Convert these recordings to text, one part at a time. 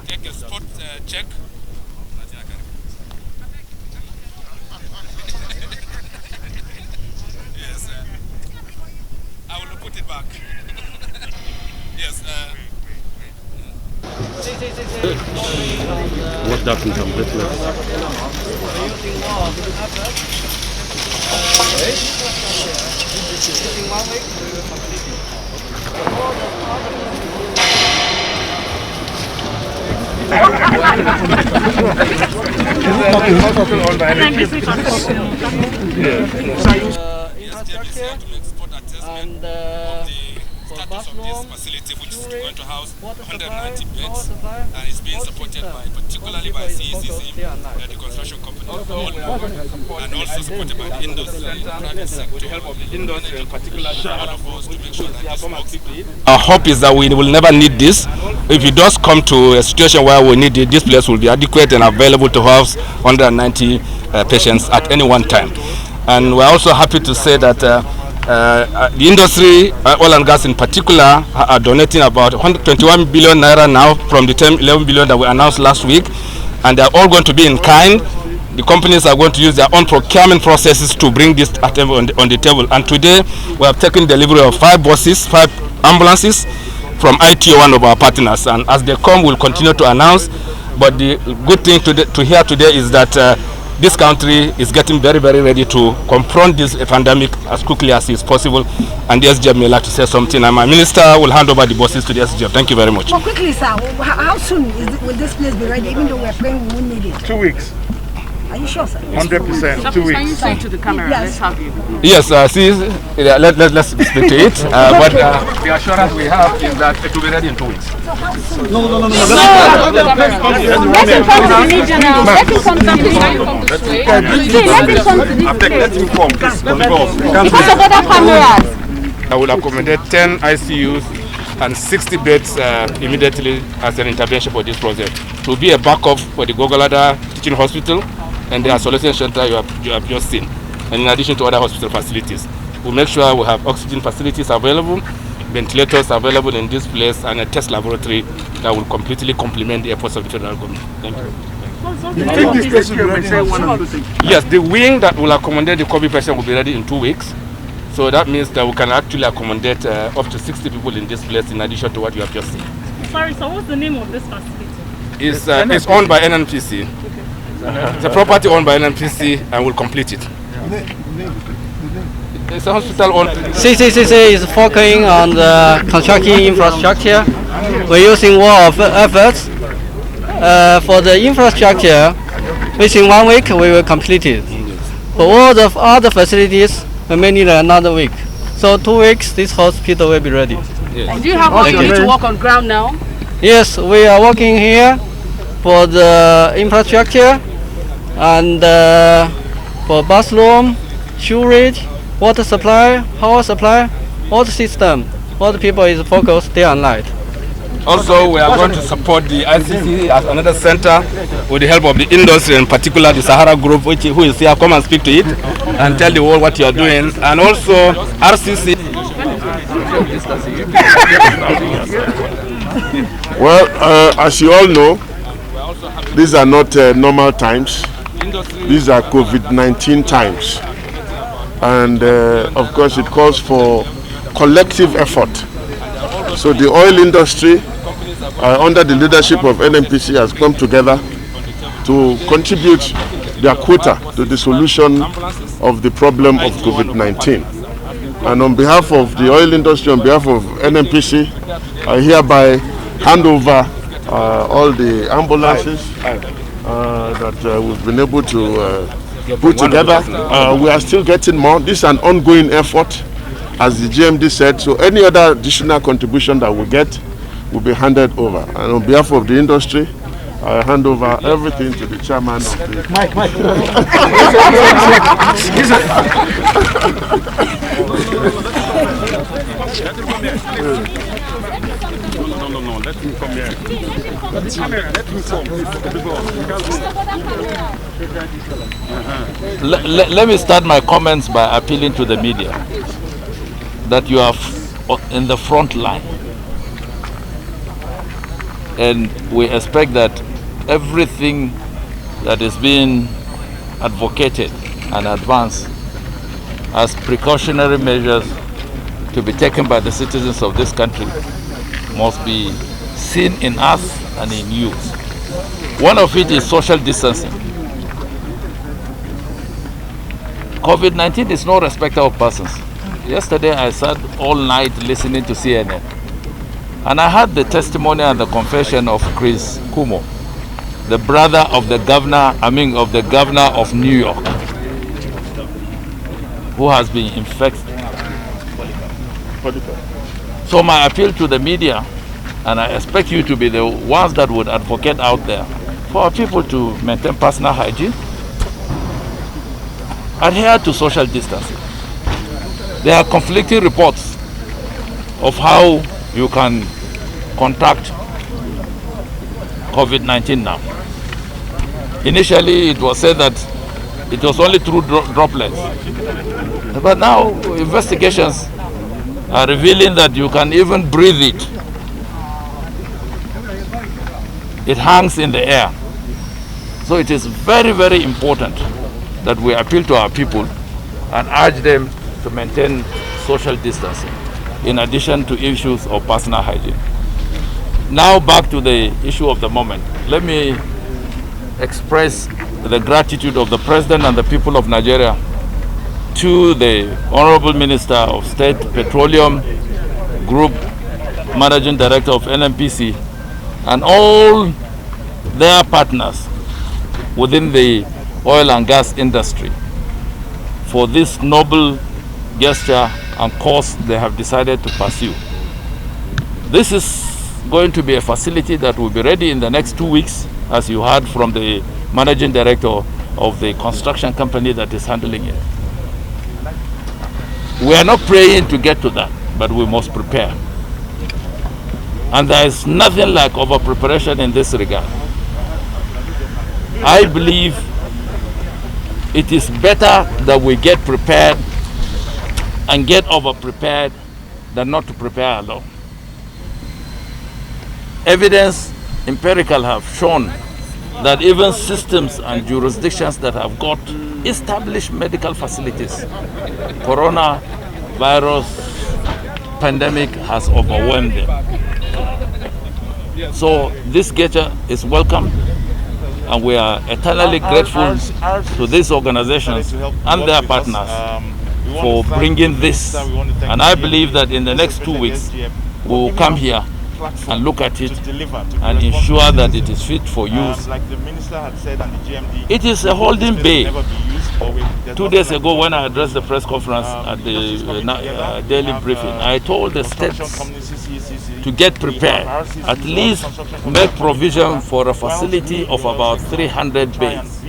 Take a spot check. Yes, I will put it back. Yes. What happened from this And status of this facility, which is going to house 190 beds, and is being supported particularly by CECC, the construction company, and also supported by the industry, private sector, to help of the industry in particular, all of us to make sure that this works. Our hope is that we will never need this. If it does come to a situation where we need it, this place will be adequate and available to house 190 patients at any one time. And we're also happy to say that the industry, oil and gas in particular, are donating about 121 billion naira now from the 11 billion that we announced last week, and they're all going to be in kind. The companies are going to use their own procurement processes to bring this on the table. And today we have taken delivery of 5 buses, 5 ambulances from ITO, one of our partners, and as they come we'll continue to announce. But the good thing to hear today is that this country is getting very, very ready to confront this pandemic as quickly as is possible, and the SGF may like to say something, and my minister will hand over the buses to the SGF. Thank you very much. But quickly, sir, how soon will this place be ready, even though we're praying we won't need it? 2 weeks. Are you sure, sir? 100%, 2 weeks. Can you say to the camera, let's have you? Yes, let's speak to it, but the assurance we have is that it will be ready in 2 weeks. No. Let him come to the media now. Let him come to the media. Let him come to this place. Let him come, please. Because of other cameras. I will accommodate 10 ICUs and 60 beds immediately as an intervention for this project. It will be a backup for the Gogolada Teaching Hospital and the isolation center you have just seen, and in addition to other hospital facilities. We'll make sure we have oxygen facilities available, ventilators available in this place, and a test laboratory that will completely complement the efforts of the federal government. Thank you. Yes, the wing that will accommodate the COVID patient will be ready in 2 weeks. So that means that we can actually accommodate up to 60 people in this place in addition to what you have just seen. Sorry, so what's the name of this facility? It's owned by NNPC. Okay. It's a property owned by NNPC and we'll complete it. It's a hospital owned. CCCC is focusing on the construction infrastructure. We're using more of efforts. For the infrastructure, within 1 week we will complete it. For all the other facilities, we may need another week. So 2 weeks, this hospital will be ready. Yes. And do you have opportunity to work on ground now? Yes, we are working here for the infrastructure and for bathroom, sewerage, water supply, power supply, all the system. All the people is focused day and night. Also, we are going to support the ICC as another center with the help of the industry, in particular the Sahara Group, who is here. Come and speak to it and tell the world what you are doing. And also RCC. Well, as you all know, these are not normal times. These are COVID-19 times. And of course, it calls for collective effort. So the oil industry, under the leadership of NNPC, has come together to contribute their quota to the solution of the problem of COVID-19. And on behalf of the oil industry, on behalf of NNPC, I hereby hand over all the ambulances that we've been able to put together. We are still getting more. This is an ongoing effort, as the GMD said, so any other additional contribution that we get will be handed over. And on behalf of the industry, I hand over everything to the chairman of the... Mike. Let him come here. Let him come. Let me start my comments by appealing to the media that you are in the front line. And we expect that everything that is being advocated and advanced as precautionary measures to be taken by the citizens of this country must be seen in us and in you. One of it is social distancing. COVID-19 is no respecter of persons. Yesterday I sat all night listening to CNN, and I heard the testimony and the confession of Chris Cuomo, the brother of the governor, of New York, who has been infected. So my appeal to the media, and I expect you to be the ones that would advocate out there for our people to maintain personal hygiene, adhere to social distancing. There are conflicting reports of how you can contract COVID-19 now. Initially, it was said that it was only through droplets. But now, investigations are revealing that you can even breathe it. It hangs in the air. So it is very, very important that we appeal to our people and urge them to maintain social distancing, in addition to issues of personal hygiene. Now back to the issue of the moment. Let me express the gratitude of the President and the people of Nigeria to the Honorable Minister of State Petroleum Group, Managing Director of NNPC, and all their partners within the oil and gas industry for this noble gesture and course they have decided to pursue. This is going to be a facility that will be ready in the next 2 weeks, as you heard from the managing director of the construction company that is handling it. We are not praying to get to that, but we must prepare. And there is nothing like over-preparation in this regard. I believe it is better that we get prepared and get over-prepared than not to prepare alone. Evidence, empirical, have shown that even systems and jurisdictions that have got established medical facilities, coronavirus pandemic has overwhelmed them. So this gesture is welcome, and we are eternally grateful to these organizations and their partners for bringing this. And I believe that in the next 2 weeks, we will come here and look at it and ensure that it is fit for use. It is a holding bay. 2 days ago, when I addressed the press conference at the daily briefing, I told the states to get prepared, at least make provision for a facility of about 300 beds,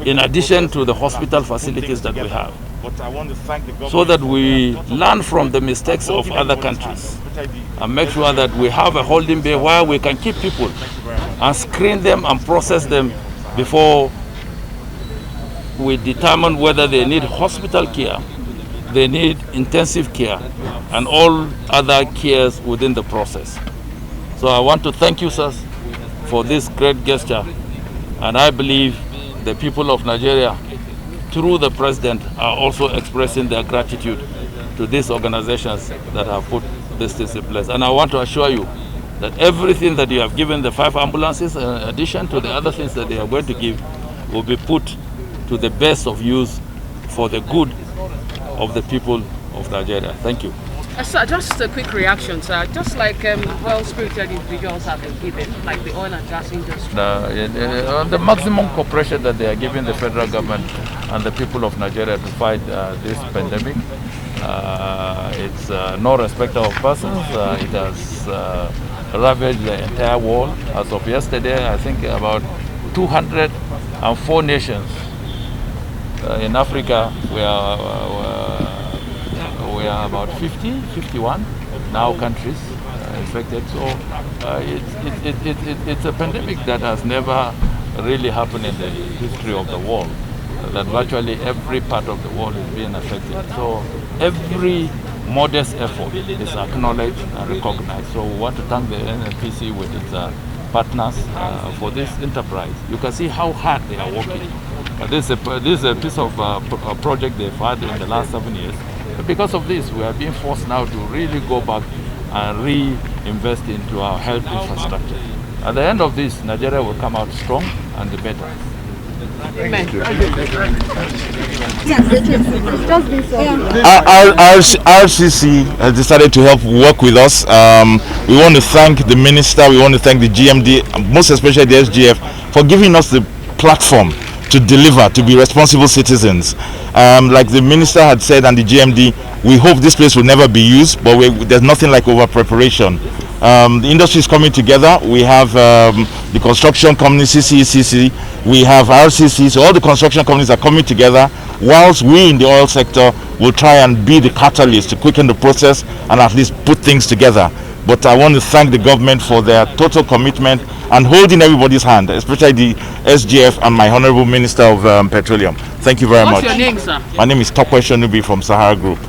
in addition to the hospital facilities that we have, so that we learn from the mistakes of other countries and make sure that we have a holding bay where we can keep people and screen them and process them before we determine whether they need hospital care, they need intensive care, and all other cares within the process. So I want to thank you, sirs, for this great gesture, and I believe the people of Nigeria, through the President, are also expressing their gratitude to these organizations that have put this thing in place. And I want to assure you that everything that you have given, the 5 ambulances, in addition to the other things that they are going to give, will be put to the best of use for the good of the people of Nigeria. Thank you. Sir, just a quick reaction, sir. Just like well-spirited individuals have been given, like the oil and gas industry. The maximum cooperation that they are giving the federal government and the people of Nigeria to fight this pandemic, it's no respect of persons. It has ravaged the entire world. As of yesterday, I think about 204 nations in Africa. We are about 51 now countries. It's affected. So it's a pandemic that has never really happened in the history of the world, that virtually every part of the world is being affected. So every modest effort is acknowledged and recognized. So we want to thank the NNPC with its partners for this enterprise. You can see how hard they are working. This is a piece of a project they've had in the last 7 years. But because of this, we are being forced now to really go back and reinvest into our health infrastructure. At the end of this, Nigeria will come out strong and better. Amen. RCC has decided to help work with us. We want to thank the minister, we want to thank the GMD, most especially the SGF, for giving us the platform to deliver, to be responsible citizens. Like the minister had said and the GMD, we hope this place will never be used, but there's nothing like over preparation. The industry is coming together. We have the construction company, CCECC, we have RCC, so all the construction companies are coming together, whilst we in the oil sector will try and be the catalyst to quicken the process and at least put things together. But I want to thank the government for their total commitment and holding everybody's hand, especially the SGF and my Honorable Minister of Petroleum. Thank you very much. What's your name, sir? My name is Tokwe Shonubi from Sahara Group.